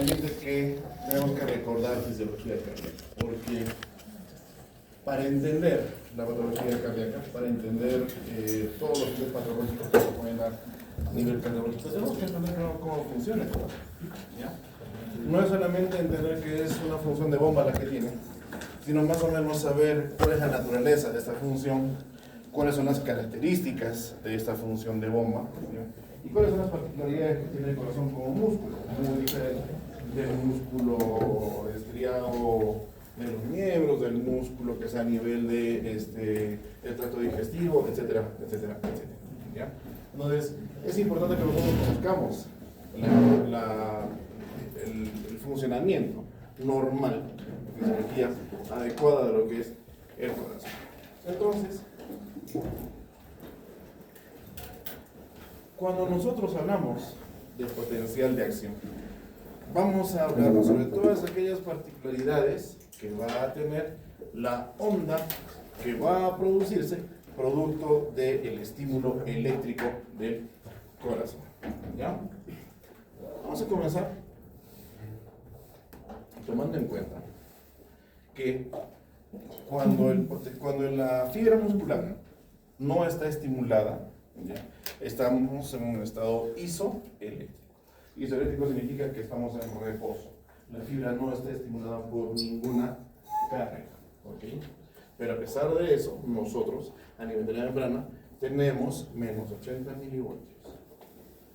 conveniente que tenemos que recordar fisiología cardíaca, porque para entender la patología cardíaca, para entender todos los test patológicos que se pueden dar a nivel cardiológico, tenemos que entender cómo funciona esto, ¿ya? No es solamente entender que es una función de bomba la que tiene, sino más o menos saber cuál es la naturaleza de esta función, cuáles son las características de esta función de bomba, ¿ya? Y cuáles son las particularidades que tiene el corazón como músculo, muy diferente del músculo estriado de los miembros, del músculo que es a nivel de el tracto digestivo, etcétera, etcétera, etcétera, ¿ya? Entonces, es importante que nosotros conozcamos el funcionamiento normal, la fisiología adecuada de lo que es el corazón. Entonces, cuando nosotros hablamos de potencial de acción, vamos a hablar sobre todas aquellas particularidades que va a tener la onda que va a producirse producto del estímulo eléctrico del corazón. ¿Ya? Vamos a comenzar tomando en cuenta que cuando la fibra muscular no está estimulada, ¿ya? Estamos en un estado isoeléctrico. Isoeléctrico significa que estamos en reposo. La fibra no está estimulada por ninguna carga, ¿ok? Pero a pesar de eso, nosotros, a nivel de la membrana, tenemos menos 80 milivoltios.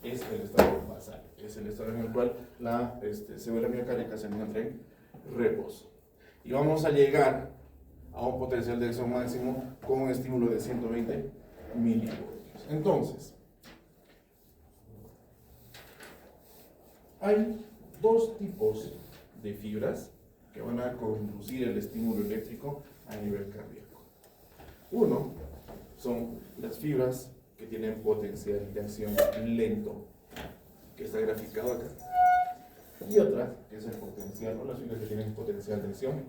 Es el estado basal, es el estado en el cual la célula miocárdica se encuentra en reposo. Y vamos a llegar a un potencial de acción máximo con un estímulo de 120 milivoltios. Entonces, hay dos tipos de fibras que van a conducir el estímulo eléctrico a nivel cardíaco. Uno son las fibras que tienen potencial de acción lento, que está graficado acá. Y otra, que es el potencial, o las fibras que tienen potencial de acción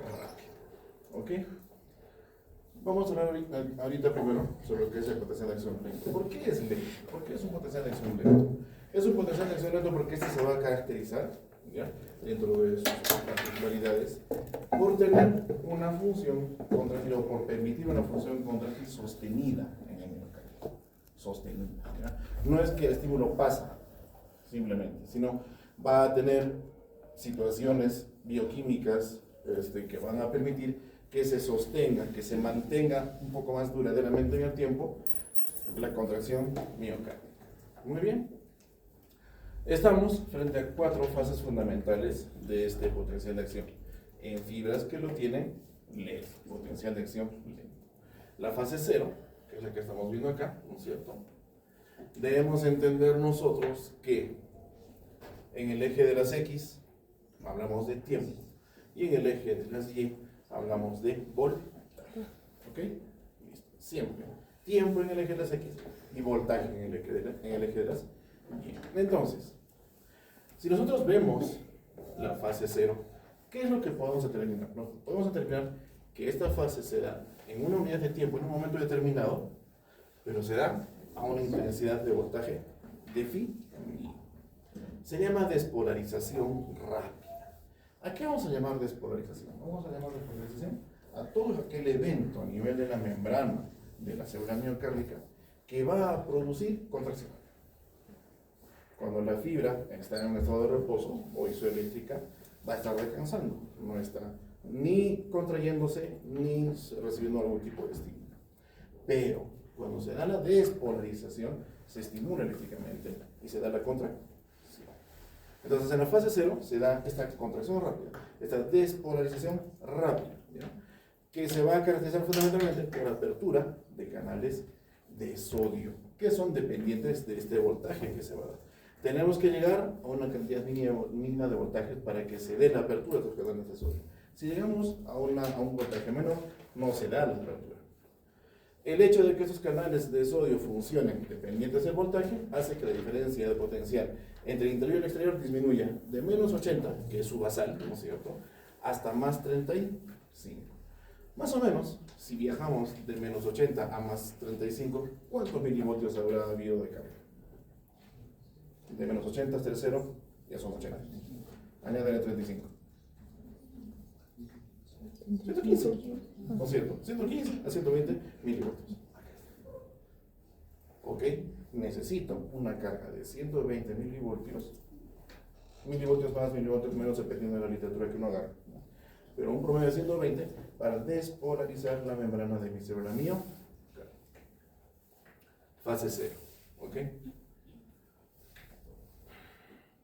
rápido. ¿Ok? Vamos a hablar ahorita primero sobre lo que es el potencial de acción lento. ¿Por qué es lento? ¿Por qué es un potencial de acción lento? Es un potencial de acción lento porque este se va a caracterizar, ¿ya?, dentro de sus particularidades, por tener una función contractil o por permitir una función contractil sostenida en el miocardio. Sostenida, ¿ya? No es que el estímulo pasa simplemente, sino va a tener situaciones bioquímicas que van a permitir que se sostenga, que se mantenga un poco más duraderamente en el tiempo la contracción miocárdica. Muy bien. Estamos frente a cuatro fases fundamentales de este potencial de acción en fibras que lo tienen lento, potencial de acción lento. La fase 0, que es la que estamos viendo acá, ¿no es cierto? Debemos entender nosotros que en el eje de las X hablamos de tiempo y en el eje de las Y hablamos de voltaje. ¿Ok? Listo. Siempre. Tiempo en el eje de las X y voltaje en el eje de las Y. Entonces, si nosotros vemos la fase 0, ¿qué es lo que podemos determinar? No, podemos determinar que esta fase se da en una unidad de tiempo, en un momento determinado, pero se da a una intensidad de voltaje definida. Se llama despolarización rápida. ¿A qué vamos a llamar despolarización? Vamos a llamar despolarización a todo aquel evento a nivel de la membrana de la célula miocárdica que va a producir contracción. Cuando la fibra está en un estado de reposo o isoeléctrica, va a estar descansando, no está ni contrayéndose ni recibiendo algún tipo de estímulo. Pero cuando se da la despolarización, se estimula eléctricamente y se da la contracción. Entonces, en la fase 0 se da esta contracción rápida, esta despolarización rápida, ¿ya?, que se va a caracterizar fundamentalmente por apertura de canales de sodio, que son dependientes de este voltaje que se va a dar. Tenemos que llegar a una cantidad mínima de voltajes para que se dé la apertura de los canales de sodio. Si llegamos a un voltaje menor, no se da la apertura. El hecho de que estos canales de sodio funcionen dependientes del voltaje hace que la diferencia de potencial entre el interior y el exterior disminuya de menos 80, que es su basal, ¿no es cierto?, hasta más 35. Más o menos, si viajamos de menos 80 a más 35, ¿cuántos milivoltios habrá habido de carga? De menos 80 hasta el 0, ya son 80. Añádele 35. 115, ¿no es cierto? 115 a 120 milivoltios. Ok, necesito una carga de 120 milivoltios. Milivoltios más, milivoltios menos, dependiendo de la literatura que uno agarre. Pero un promedio de 120 para despolarizar la membrana de mi célula mío. Fase 0. ¿Ok?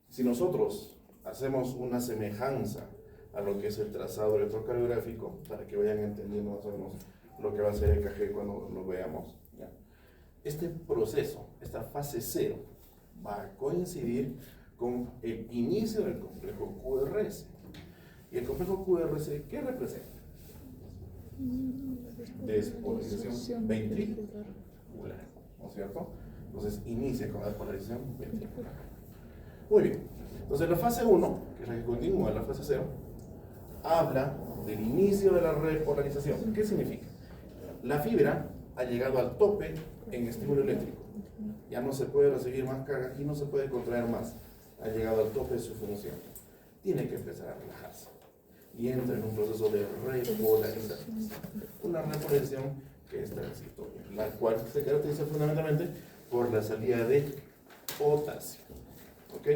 Si nosotros hacemos una semejanza a lo que es el trazado electrocardiográfico, para que vayan entendiendo más o menos lo que va a ser el EKG cuando lo veamos, ¿ya? Este proceso, esta fase 0, va a coincidir con el inicio del complejo QRS. ¿Y el complejo QRS qué representa? Despolarización ventricular, ¿no es cierto? Entonces inicia con la despolarización ventricular. Muy bien. Entonces la fase 1, que es la que continúa la fase 0, habla del inicio de la repolarización. ¿Qué significa? La fibra ha llegado al tope en estímulo eléctrico. Ya no se puede recibir más carga y no se puede contraer más. Ha llegado al tope de su función. Tiene que empezar a relajarse. Y entra en un proceso de repolarización. Una repolarización que es transitoria, la cual se caracteriza fundamentalmente por la salida de potasio. ¿Ok?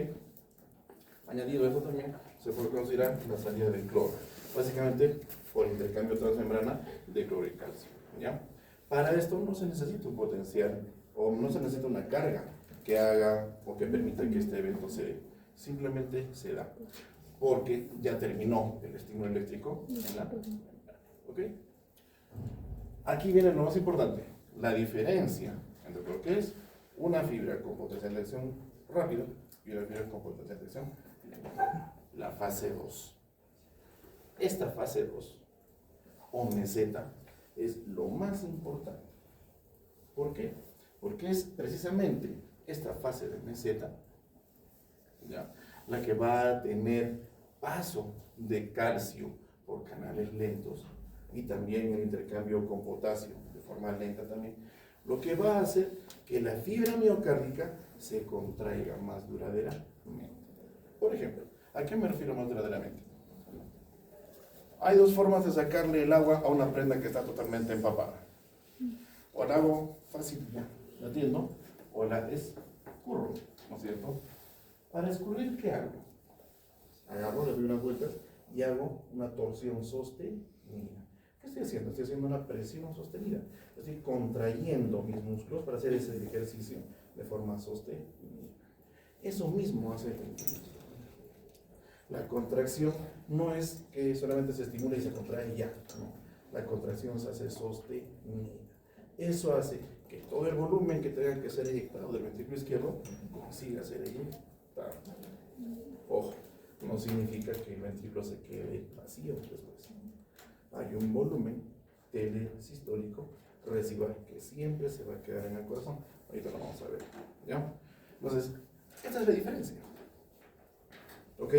Añadido a esto también se puede considerar la salida de cloro, básicamente por intercambio transmembrana de cloro y calcio. ¿Ya? Para esto no se necesita un potencial o no se necesita una carga que haga o que permita que este evento se dé. Simplemente se da, porque ya terminó el estímulo eléctrico en la membrana. ¿Ok? Aquí viene lo más importante, la diferencia entre lo que es una fibra con potencial de acción rápido y una fibra con potencial de acción lenta. La fase 2. Esta fase 2 o meseta es lo más importante. ¿Por qué? Porque es precisamente esta fase de meseta, ¿ya?, la que va a tener paso de calcio por canales lentos y también el intercambio con potasio de forma lenta también, lo que va a hacer que la fibra miocárdica se contraiga más duraderamente. Por ejemplo, ¿a qué me refiero más duraderamente? Hay dos formas de sacarle el agua a una prenda que está totalmente empapada. O la hago fácil, ya, ¿la entiendo? O la escurro, ¿no es cierto? Para escurrir, ¿qué hago? Agarro, le doy unas vueltas y hago una torsión sostenida. ¿Qué estoy haciendo? Estoy haciendo una presión sostenida. Estoy contrayendo mis músculos para hacer ese ejercicio de forma sostenida. Eso mismo hace el ventriculo. La contracción no es que solamente se estimula y se contrae ya, no. La contracción se hace sostenida. Eso hace que todo el volumen que tenga que ser eyectado del ventrículo izquierdo consiga ser eyectado. Ojo, no significa que el ventrículo se quede vacío después. Hay un volumen telesistólico residual que siempre se va a quedar en el corazón. Ahorita lo vamos a ver, ¿ya? Entonces, esta es la diferencia. ¿Ok?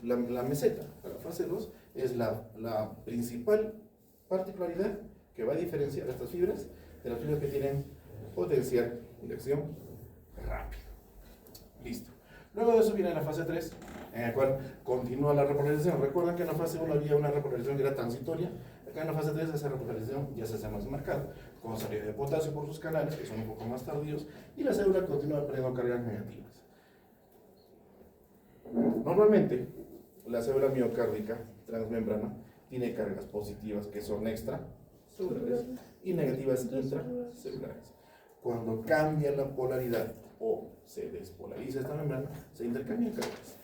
La meseta, la fase 2, es la principal particularidad que va a diferenciar estas fibras de las fibras que tienen potencial de acción rápido. Listo. Luego de eso viene la fase 3, en la cual continúa la repolarización. Recuerden que en la fase 1 había una repolarización que era transitoria. Acá en la fase 3 esa repolarización ya se hace más marcada, con salida de potasio por sus canales, que son un poco más tardíos, y la célula continúa perdiendo cargas negativas. Normalmente, la célula miocárdica transmembrana tiene cargas positivas que son extracelulares y negativas intracelulares. Cuando cambia la polaridad o se despolariza esta membrana, se intercambian cargas.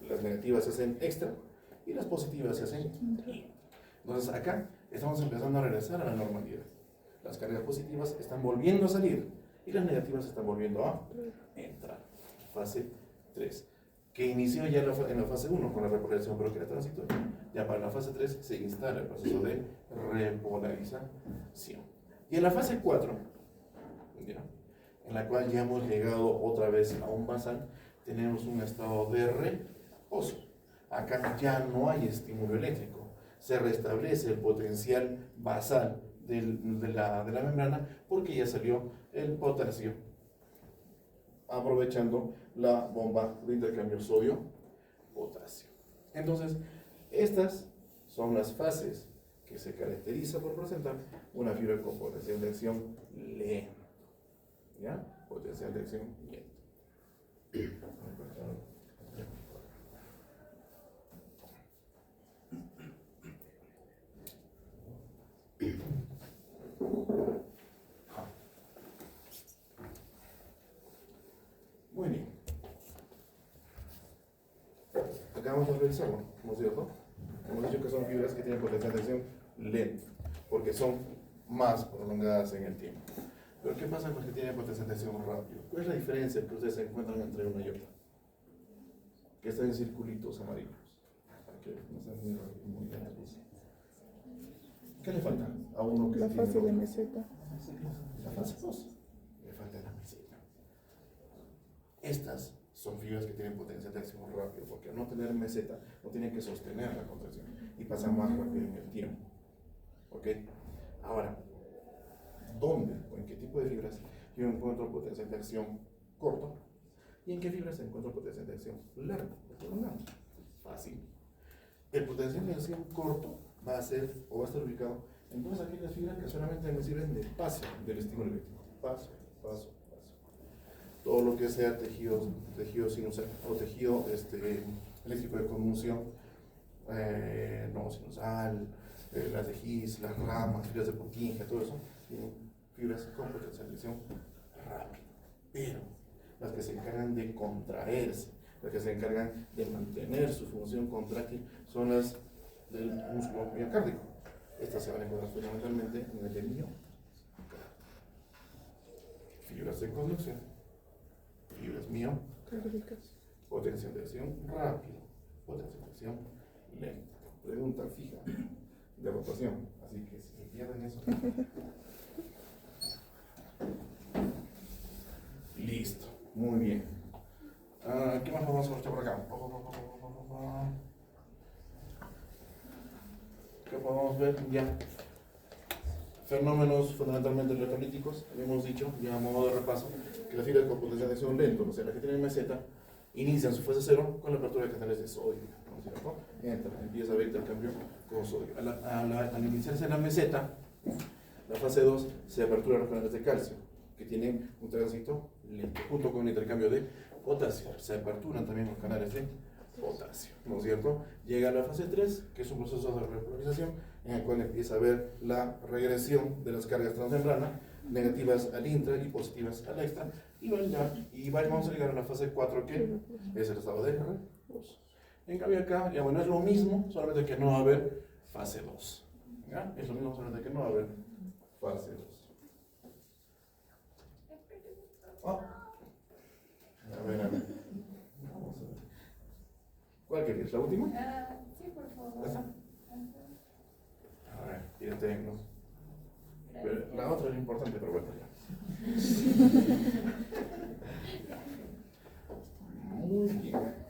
Las negativas se hacen extra y las positivas se hacen intra. Entonces acá estamos empezando a regresar a la normalidad. Las cargas positivas están volviendo a salir y las negativas están volviendo a entrar. Fase 3. Que inició ya en la fase 1 con la repolarización, pero que era transitoria. Ya para la fase 3 se instala el proceso de repolarización. Y en la fase 4, ¿ya?, en la cual ya hemos llegado otra vez a un basal, tenemos un estado de reposo. Acá ya no hay estímulo eléctrico. Se restablece el potencial basal de la membrana porque ya salió el potasio aprovechando la bomba de intercambio sodio-potasio. Entonces, estas son las fases que se caracteriza por presentar una fibra con potencial de acción lento. ¿Ya? Potencial de acción lento. Muy bien. Acabamos de revisarlo, ¿no es cierto? Hemos dicho que son fibras que tienen potencial de acción lento, porque son más prolongadas en el tiempo. Pero ¿qué pasa con las que tienen potencial de acción rápido? ¿Cuál es la diferencia que ustedes encuentran entre una y otra? Que están en circulitos amarillos. Que no están muy lentos. ¿Qué le falta a uno que La tiene fase de meseta. La fase 2. Le falta la meseta. Estas son fibras que tienen potencial de acción rápido, porque al no tener meseta, no tienen que sostener la contracción y pasan más rápido en el tiempo. ¿Ok? Ahora, ¿dónde o en qué tipo de fibras yo encuentro potencial de acción corto? ¿Y en qué fibras encuentro potencial de acción largo? Fácil. El potencial de acción corto va a ser o va a estar ubicado en todas aquellas fibras que solamente me sirven de paso del estímulo eléctrico. Paso, paso, paso. Todo lo que sea tejido sinusal o tejido eléctrico de conmoción, no sinusal, las de His, las ramas, fibras de Purkinje, todo eso, tienen fibras con potencial de acción rápido. Pero las que se encargan de contraerse, las que se encargan de mantener su función contráctil, son las del músculo miocárdico. Estas se van a encontrar fundamentalmente en el de miocárdio. Fibras de conducción, fibras miocárdicas, potencial de acción rápido, potencial de acción lento. Pregunta fija de rotación, así que si se pierden eso. Listo, muy bien. ¿Qué más vamos a mostrar por acá? ¿Qué podemos ver? Ya. Fenómenos fundamentalmente electrolíticos. Habíamos dicho, ya a modo de repaso, que las fibras con potencial de acción lento, o sea, las que tienen meseta, inician su fase cero con la apertura de canales de sodio, ¿no es cierto? Empieza a haber intercambio con sodio. Al iniciarse la meseta, la fase 2 se apertura los canales de calcio, que tienen un tránsito lento, junto con el intercambio de potasio. Se aperturan también los canales de potasio, ¿no es cierto? Llega a la fase 3, que es un proceso de repolarización, en el cual empieza a haber la regresión de las cargas transmembrana, negativas al intra y positivas al extra, y vamos a llegar a la fase 4, que es el estado de reposo. En cambio acá, ya bueno, es lo mismo, solamente que no va a haber fase 2. ¿Ya? Es lo mismo, solamente que no va a haber fase 2. Oh. A ver. Vamos a ver. ¿Cuál querías? ¿La última? Sí, por favor. ¿Esa? A ver, tírate, ¿no? Pero la otra es importante, pero bueno, ya. Muy bien.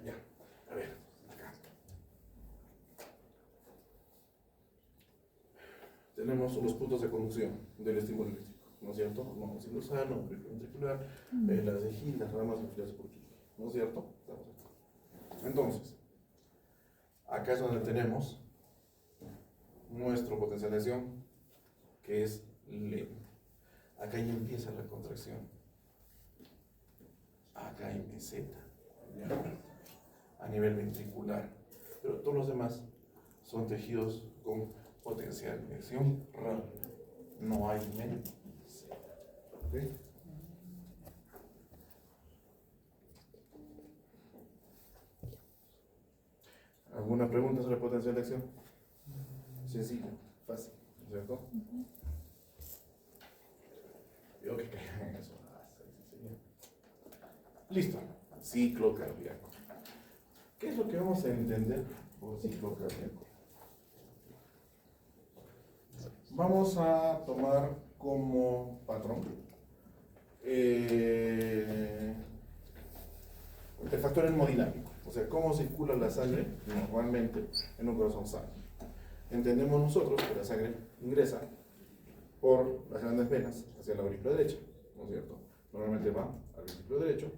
Ya, a ver, acá. Tenemos los puntos de conducción del estímulo eléctrico, ¿no es cierto? No sinusal, no ventricular, las de His, las ramas, las fibras de Purkinje, ¿no es cierto? Entonces, acá es donde tenemos nuestro potencial de acción, que es lento. Acá ya empieza la contracción. Acá hay meseta, a nivel ventricular. Pero todos los demás son tejidos con potencial de acción rápida. No hay meseta. ¿Okay? ¿Alguna pregunta sobre potencial de acción? Sencillo, fácil, ¿no es cierto? Veo que caen en eso. Listo, ciclo cardíaco. ¿Qué es lo que vamos a entender por ciclo cardíaco? Vamos a tomar como patrón el factor hemodinámico, o sea, cómo circula la sangre normalmente en un corazón sano. Entendemos nosotros que la sangre ingresa por las grandes venas hacia la aurícula derecha, ¿no es cierto? Normalmente va al ventrículo derecho,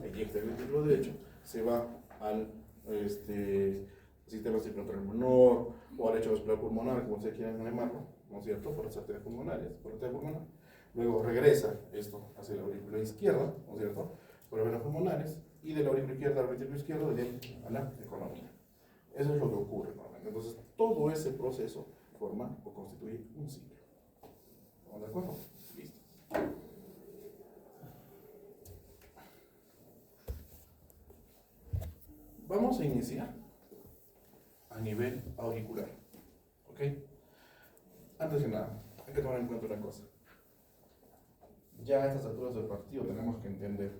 eyecta el ventrículo derecho, se va al sistema circulatorio menor o al lecho vascular pulmonar, como ustedes quieran llamarlo, ¿no es cierto? Por las arterias pulmonares, por la arteria pulmonar. Luego regresa esto hacia la aurícula izquierda, ¿no es cierto? Por las venas pulmonares, y de la aurícula izquierda al ventrículo izquierdo, de ahí a la economía. Eso es lo que ocurre normalmente. Entonces, todo ese proceso forma o constituye un ciclo. ¿Estamos de acuerdo? Listo. Vamos a iniciar a nivel auricular. ¿Ok? Antes de nada, hay que tomar en cuenta una cosa. Ya a estas alturas del partido tenemos que entender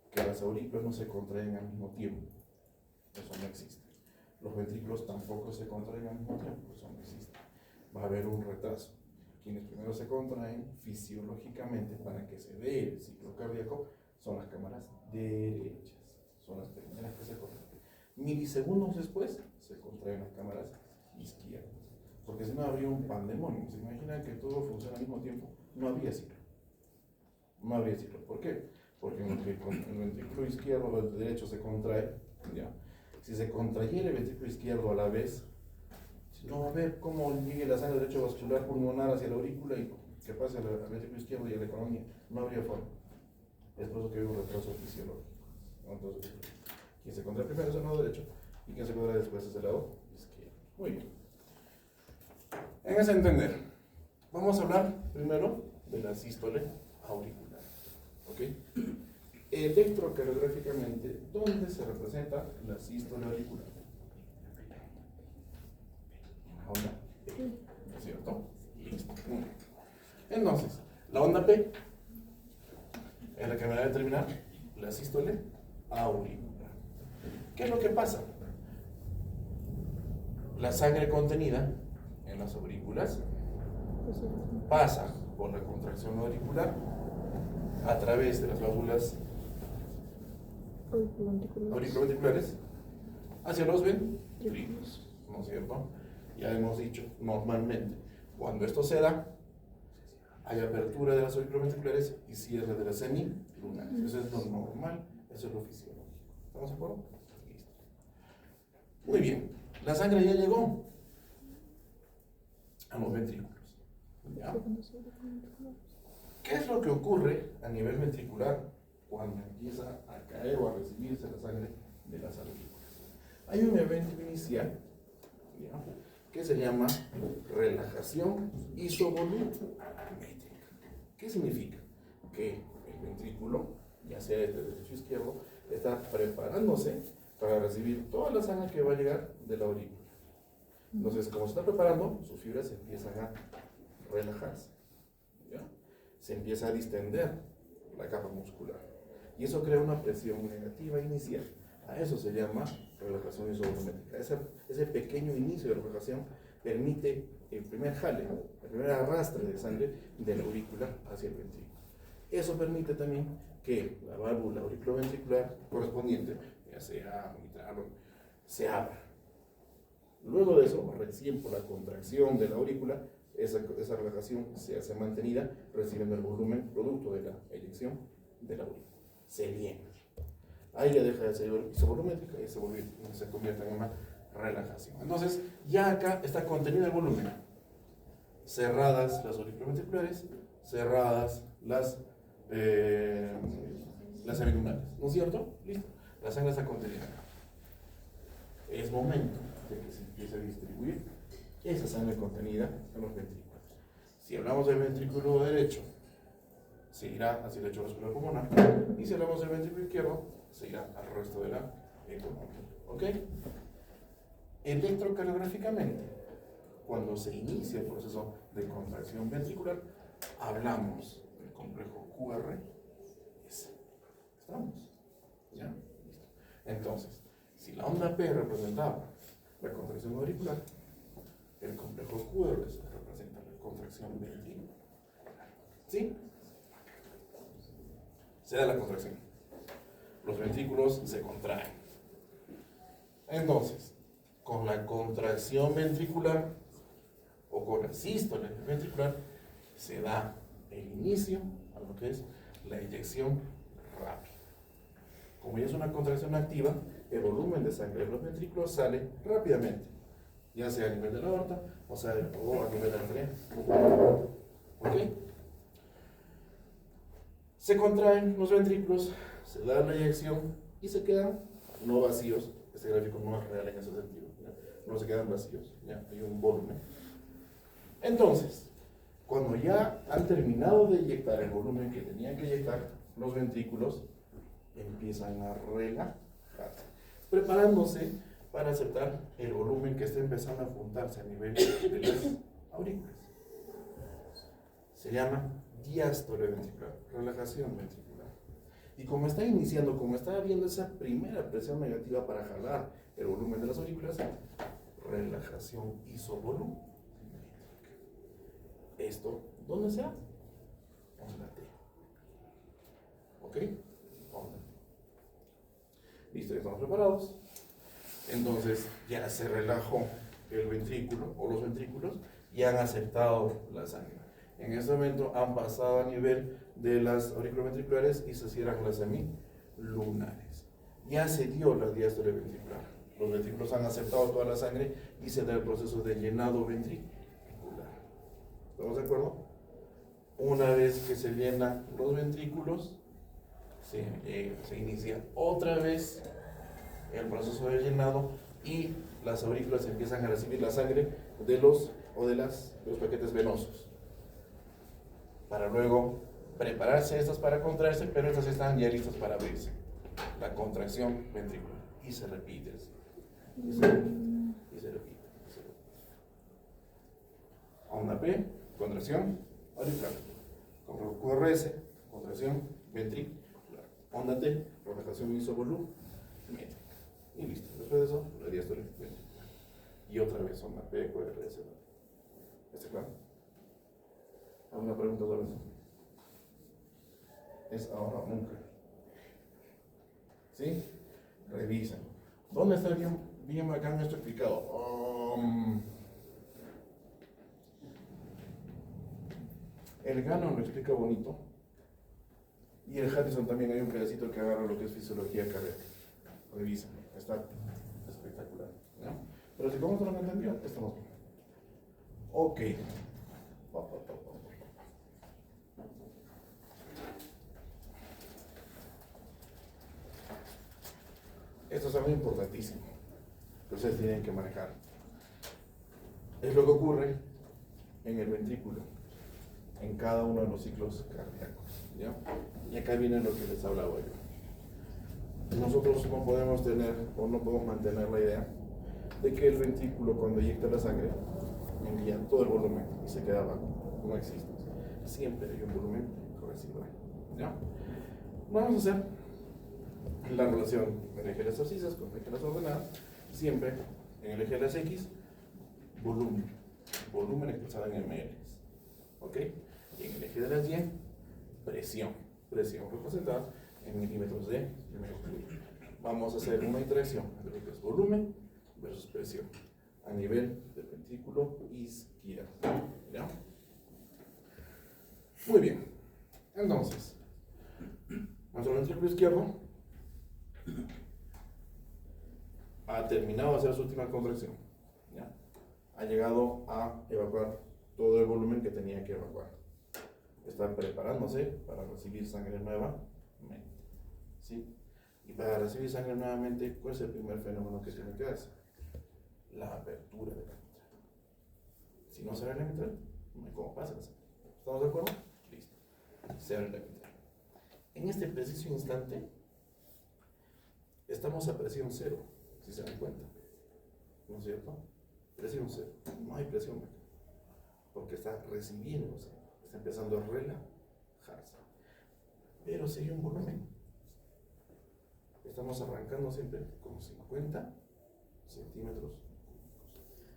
que las aurículas no se contraen al mismo tiempo. Eso no existe. Los ventrículos tampoco se contraen al mismo tiempo. Eso no existe. Va a haber un retraso. Quienes primero se contraen fisiológicamente para que se dé el ciclo cardíaco son las cámaras derechas. Son las primeras que se contraen. Milisegundos después se contraen las cámaras izquierdas. Porque si no habría un pandemonio. ¿Se imaginan que todo funciona al mismo tiempo? No habría ciclo. No habría ciclo. ¿Por qué? Porque en el ventrículo izquierdo o el derecho se contrae, ¿ya? Si se contrayera el ventrículo izquierdo a la vez, no va a ver cómo llegue la sangre derecho vascular pulmonar hacia la aurícula y que pase al ventrículo izquierdo y a la economía. No habría forma. Es por eso que hay un retraso fisiológico. Entonces, quien se contrae primero es el lado derecho y quien se contrae después es el lado izquierdo. Muy bien. En ese entender, vamos a hablar primero de la sístole auricular. ¿Ok? Electrocardiográficamente, ¿dónde se representa la sístole auricular? Onda P, ¿no es cierto? Listo. Entonces, la onda P es la que me va a determinar la sístole auricular. ¿Qué es lo que pasa? La sangre contenida en las aurículas pasa por la contracción auricular a través de las válvulas auriculoventriculares hacia los ventrículos, ¿no es cierto? Ya hemos dicho, normalmente, cuando esto se da, hay apertura de las auriculoventriculares y cierre de las semilunares. Eso es lo normal, eso es lo fisiológico. ¿Estamos de acuerdo? Listo. Muy bien, la sangre ya llegó a los ventrículos. ¿Ya? ¿Qué es lo que ocurre a nivel ventricular cuando empieza a caer o a recibirse la sangre de las aurículas? Hay un evento inicial, ¿ya?, que se llama relajación isovolumétrica. ¿Qué significa? Que el ventrículo, ya sea este derecho o izquierdo, está preparándose para recibir toda la sangre que va a llegar de la aurícula. Entonces, como se está preparando, sus fibras empiezan a relajarse, ¿ya? Se empieza a distender la capa muscular y eso crea una presión negativa inicial. A eso se llama relajación isovolumétrica. Ese pequeño inicio de relajación permite el primer jale, el primer arrastre de sangre de la aurícula hacia el ventrículo. Eso permite también que la válvula auriculoventricular correspondiente, ya sea mitral, se abra. Luego de eso, recién por la contracción de la aurícula, esa relajación se hace mantenida, recibiendo el volumen producto de la eyección de la aurícula. Se llena. Ahí ya deja de ser isovolumétrica y se convierte en una relajación. Entonces, ya acá está contenido el volumen. Cerradas las auriculoventriculares, cerradas las semilunares. ¿No es cierto? Listo. La sangre está contenida acá. Es momento de que se empiece a distribuir esa sangre contenida en los ventrículos. Si hablamos del ventrículo derecho, se irá hacia el lecho vascular pulmonar, y si hablamos del ventrículo izquierdo, se irá al resto de la economía. ¿Ok? Electrocardiográficamente, cuando se inicia el proceso de contracción ventricular, hablamos del complejo QRS. ¿Estamos? ¿Ya? Listo. Entonces, si la onda P representaba la contracción auricular, el complejo QRS representa la contracción ventricular. ¿Sí? Se da la contracción. Los ventrículos se contraen. Entonces, con la contracción ventricular o con la sístole ventricular, se da el inicio a lo que es la eyección rápida. Como ya es una contracción activa, el volumen de sangre de los ventrículos sale rápidamente, ya sea a nivel de la aorta o sea o a nivel de la arteria. ¿Ok? Se contraen los ventrículos, se da la eyección y se quedan no vacíos. Este gráfico no es real en ese sentido, ¿ya? No se quedan vacíos, ¿ya? Hay un volumen. Entonces, cuando ya han terminado de eyectar el volumen que tenían que eyectar, los ventrículos empiezan a relajarse, preparándose para aceptar el volumen que está empezando a juntarse a nivel de las aurículas. Se llama diástole ventricular, relajación ventricular. Y como está iniciando, como está habiendo esa primera presión negativa para jalar el volumen de las aurículas, relajación isovolumétrica. ¿Esto dónde se hace? Onda T. ¿Ok? Onda T. Listo, ya estamos preparados. Entonces ya se relajó el ventrículo o los ventrículos y han aceptado la sangre. En este momento han pasado a nivel de las auriculoventriculares y se cierran las semilunares. Ya se dio la diástole ventricular. Los ventrículos han aceptado toda la sangre y se da el proceso de llenado ventricular. ¿Estamos de acuerdo? Una vez que se llenan los ventrículos, se inicia otra vez el proceso de llenado y las aurículas empiezan a recibir la sangre de los paquetes venosos, para luego prepararse estas para contraerse, pero estas están ya listas para abrirse. La contracción ventricular. Y se repite así. Y se repite. Y se repite. Y se repite. Onda P, contracción auricular. Como QRS, contracción ventricular. Onda T, relajación isovolumétrica. Y listo. Después de eso, la diástole ventricular. Y otra vez onda P, QRS. ¿Está claro? ¿Alguna pregunta sobre eso? Es ahora o nunca. ¿Sí? Revisan. ¿Dónde está bien bacán esto explicado? El Gano lo explica bonito. Y el Harrison también hay un pedacito que agarra lo que es fisiología cardíaca. Revisan. Está espectacular, ¿no? Pero si como esto no lo entendió, estamos bien. Ok. Esto es algo importantísimo que ustedes tienen que manejar. Es lo que ocurre en el ventrículo, en cada uno de los ciclos cardíacos, ¿ya? Y acá viene lo que les hablaba yo. Nosotros no podemos tener o no podemos mantener la idea de que el ventrículo, cuando eyecta la sangre, envía todo el volumen y se queda abajo. No existe. Siempre hay un volumen residual, ¿ya? Vamos a hacer la relación del eje de las abscisas con el eje de las ordenadas. Siempre en el eje de las X, volumen expresado en ml, ¿ok? Y en el eje de las Y, presión representada en milímetros de mercurio. Vamos a hacer una interacción entre lo que es volumen versus presión a nivel del ventrículo izquierdo, ¿ya? Muy bien. Entonces, nuestro ventrículo izquierdo ha terminado de hacer su última contracción, ¿ya? Ha llegado a evacuar todo el volumen que tenía que evacuar. Está preparándose para recibir sangre nuevamente, ¿sí? Y para recibir sangre nuevamente, ¿cuál es el primer fenómeno que tiene que hacer? La apertura de la mitral. Si no se abre la mitral, no hay cómo pasa la sangre. ¿Estamos de acuerdo? Listo. Se abre la mitral. En este preciso instante, estamos a presión cero, si se dan cuenta. ¿No es cierto? Presión cero. No hay presión acá. Porque está recibiéndose. Está empezando a relajarse. Pero si hay un volumen. Estamos arrancando siempre con 50 centímetros cúbicos.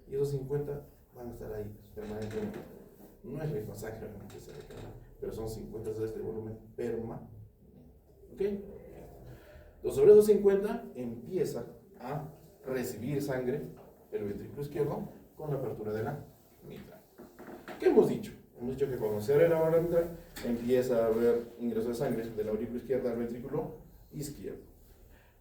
Y esos 50 van a estar ahí permanentemente. No es la misma sangre que se recarga, pero son 50 de este volumen permanente. ¿Ok? Entonces, sobre esos 50 empieza a recibir sangre el ventrículo izquierdo con la apertura de la mitral. ¿Qué hemos dicho? Hemos dicho que cuando se abre la válvula mitral, empieza a haber ingreso de sangre de la aurícula izquierda al ventrículo izquierdo.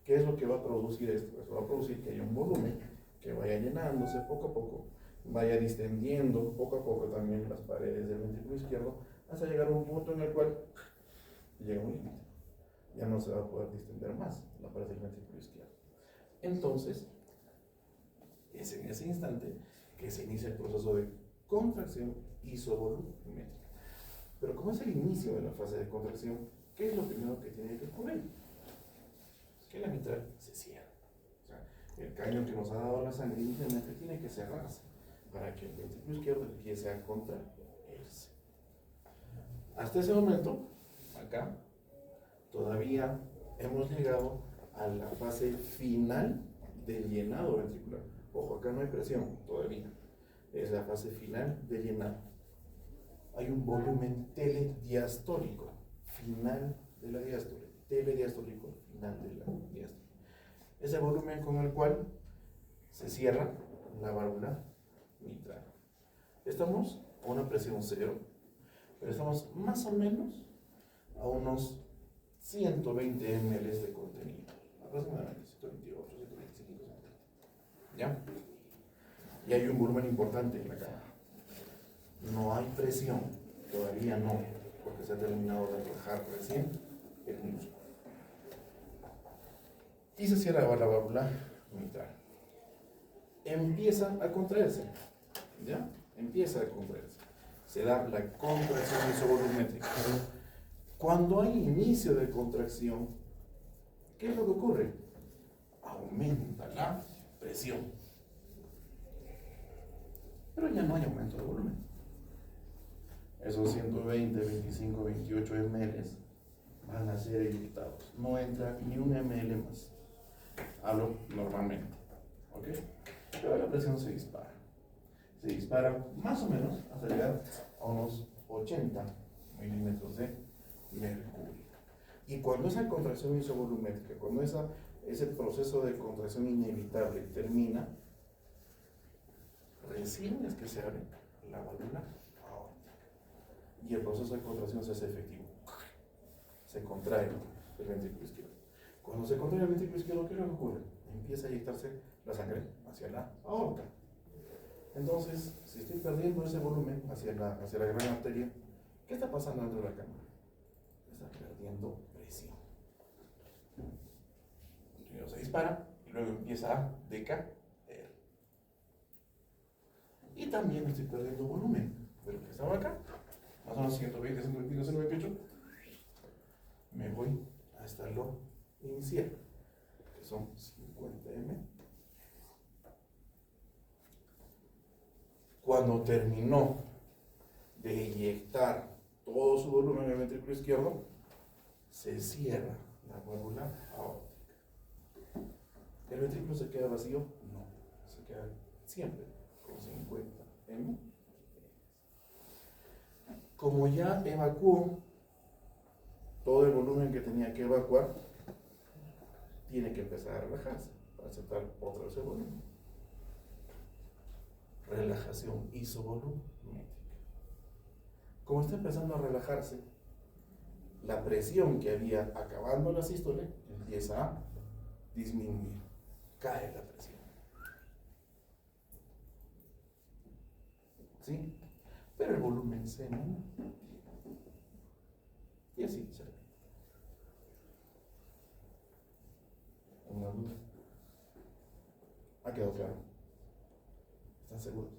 ¿Qué es lo que va a producir esto? Eso va a producir que haya un volumen que vaya llenándose poco a poco, vaya distendiendo poco a poco también las paredes del ventrículo izquierdo, hasta llegar a un punto en el cual llega un límite. Ya no se va a poder distender más la pared del ventrículo izquierdo. Entonces, es en ese instante que se inicia el proceso de contracción isovolumétrica. Pero como es el inicio de la fase de contracción, ¿qué es lo primero que tiene que ocurrir? Que la mitral se cierra. O sea, el caño que nos ha dado la sangre inicialmente tiene que cerrarse para que el ventrículo izquierdo empiece a contraerse. Hasta ese momento, acá, todavía hemos llegado a la fase final del llenado ventricular. Ojo, acá no hay presión todavía. Es la fase final de llenado. Hay un volumen telediastólico, final de la diástole. Telediastólico, final de la diástole. Ese volumen con el cual se cierra la válvula mitral. Estamos a una presión cero, pero estamos más o menos a unos 120 ml de contenido. Aproximadamente 128, 125, 130. ¿Ya? Y hay un volumen importante en la cámara. No hay presión, todavía no, porque se ha terminado de relajar recién el músculo. Y se cierra la válvula mitral. Empieza a contraerse, ¿ya? Empieza a contraerse. Se da la contracción isovolumétrica. Cuando hay inicio de contracción, ¿qué es lo que ocurre? Aumenta la presión. Pero ya no hay aumento de volumen. Esos 120, 25, 28 ml van a ser eyectados. No entra ni un ml más. Hablo normalmente. ¿Ok? Pero la presión se dispara. Se dispara más o menos hasta llegar a unos 80 milímetros de mercurio. Y cuando esa contracción isovolumétrica, cuando ese proceso de contracción inevitable termina, recién es que se abre la válvula aórtica. Y el proceso de contracción se hace efectivo. Se contrae el ventrículo izquierdo. Cuando se contrae el ventrículo izquierdo, ¿qué es lo que ocurre? Empieza a inyectarse la sangre hacia la aorta. Entonces, si estoy perdiendo ese volumen hacia la gran arteria, ¿qué está pasando dentro de la cámara? Está perdiendo presión. Primero se dispara y luego empieza a decaer. Y también estoy perdiendo volumen. De lo que estaba acá, más o menos 120, 125, 128, me voy hasta lo inicial, que son 50 ml. Cuando terminó de inyectar todo su volumen en el ventrículo izquierdo, se cierra la válvula aórtica. ¿El ventrículo se queda vacío? No, se queda siempre con 50 ml. Como ya evacuó todo el volumen que tenía que evacuar, tiene que empezar a relajarse para aceptar otra vez el volumen. Relajación isovolumétrica. Como está empezando a relajarse, la presión que había acabando la sístole empieza a disminuir. Cae la presión. ¿Sí? Pero el volumen se mantiene. Y así se repite. ¿Una duda? ¿Ha quedado claro? ¿Están seguros?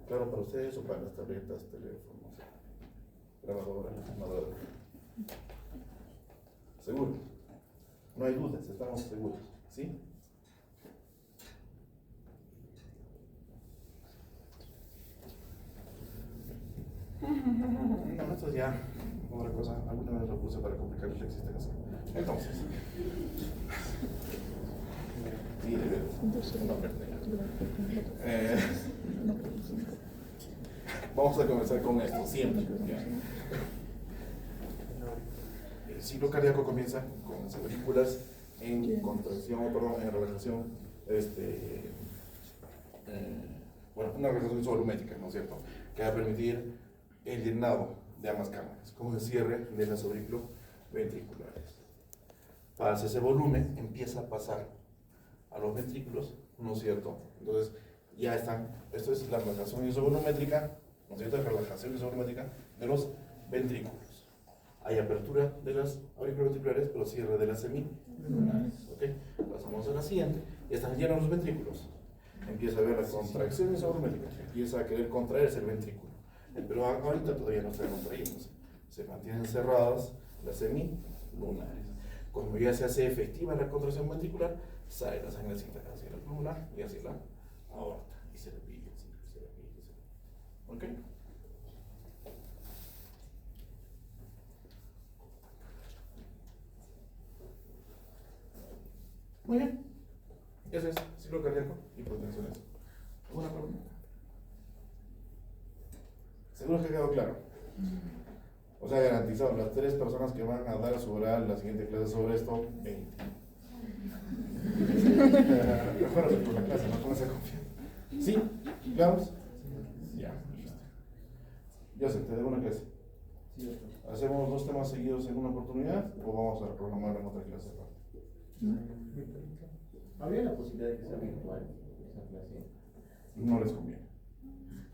¿Claro para ustedes o para las tabletas, teléfonos, grabadoras, filmadoras? ¿Seguros? No hay dudas, estamos seguros. ¿Sí? No, esto es ya otra cosa. Alguna vez lo puse para complicar la existencia. Entonces, sí, vamos a comenzar con esto, siempre. El ciclo cardíaco comienza con las aurículas en contracción, perdón, en relajación bueno, una relajación isovolumétrica, ¿no es cierto?, que va a permitir el llenado de ambas cámaras, como el cierre de las auriculoventriculares. Pasa ese volumen, empieza a pasar a los ventrículos, ¿no es cierto? Entonces, ya están, esto es la relajación isovolumétrica, ¿no es cierto?, relajación isovolumétrica de los ventrículos. Hay apertura de las auriculoventriculares, pero cierre de las semilunares. ¿Ok? Pasamos a la siguiente. Están llenos los ventrículos. Empieza a ver la contracción isovolumétrica. Empieza a querer contraerse el ventrículo. Pero ahorita todavía no está contrayéndose. Se mantienen cerradas las semilunares. Cuando ya se hace efectiva la contracción ventricular, sale la sangre hacia la pulmonar y hacia la aorta. Y se repite, se repite. ¿Ok? Muy bien. Ese es ciclo cardíaco y hipotensiones. ¿Alguna pregunta? ¿Seguro que ha quedado claro? O sea, garantizado, las 3 personas que van a dar su oral la siguiente clase sobre esto, 20. Mejor por la clase, no con esa confianza. ¿Sí? ¿Vamos? Ya, listo. Joseph, te debo una clase. ¿Hacemos 2 temas seguidos en una oportunidad o vamos a programar en otra clase aparte? ¿Habría la posibilidad de que sea virtual esa clase? No les conviene.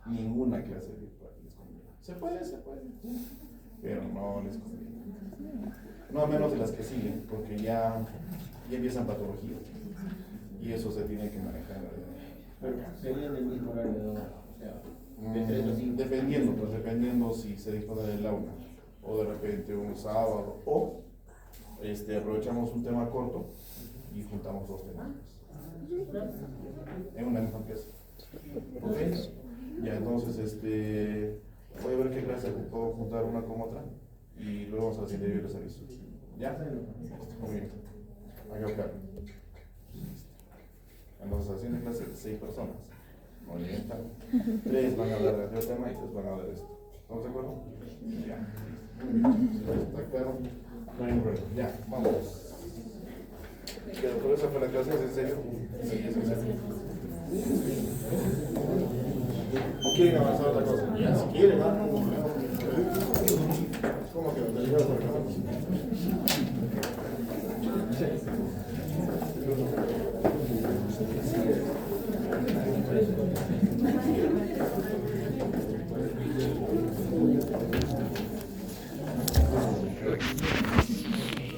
Ninguna clase virtual les conviene. Se puede, pero no les conviene. No a menos de las que siguen, porque ya empiezan patologías. Y eso se tiene que manejar. Pero sería en el mismo horario, o sea, de 3 a 5. Dependiendo si se dispone del aula, o de repente un sábado, o aprovechamos un tema corto y juntamos 2 temas en una misma pieza. ¿Ok? Ya, entonces, voy a ver qué clase puedo juntar una con otra y luego vamos a la siguiente y les aviso. ¿Ya? Muy bien. Acá, claro. Entonces, haciendo clase de 6 personas. Muy bien, 3 van a hablar de aquel tema y 3 van a hablar de esto. ¿Estamos de acuerdo? Ya. ¿Está claro? No hay problema. Ya, vamos. ¿Qué doctor, esa fue la clase? ¿Es en serio? Sí, es en serio. ¿O quieren avanzar otra cosa? Ya, si quieren, ¿no? ¿Cómo que no te llevas por acá? Sí.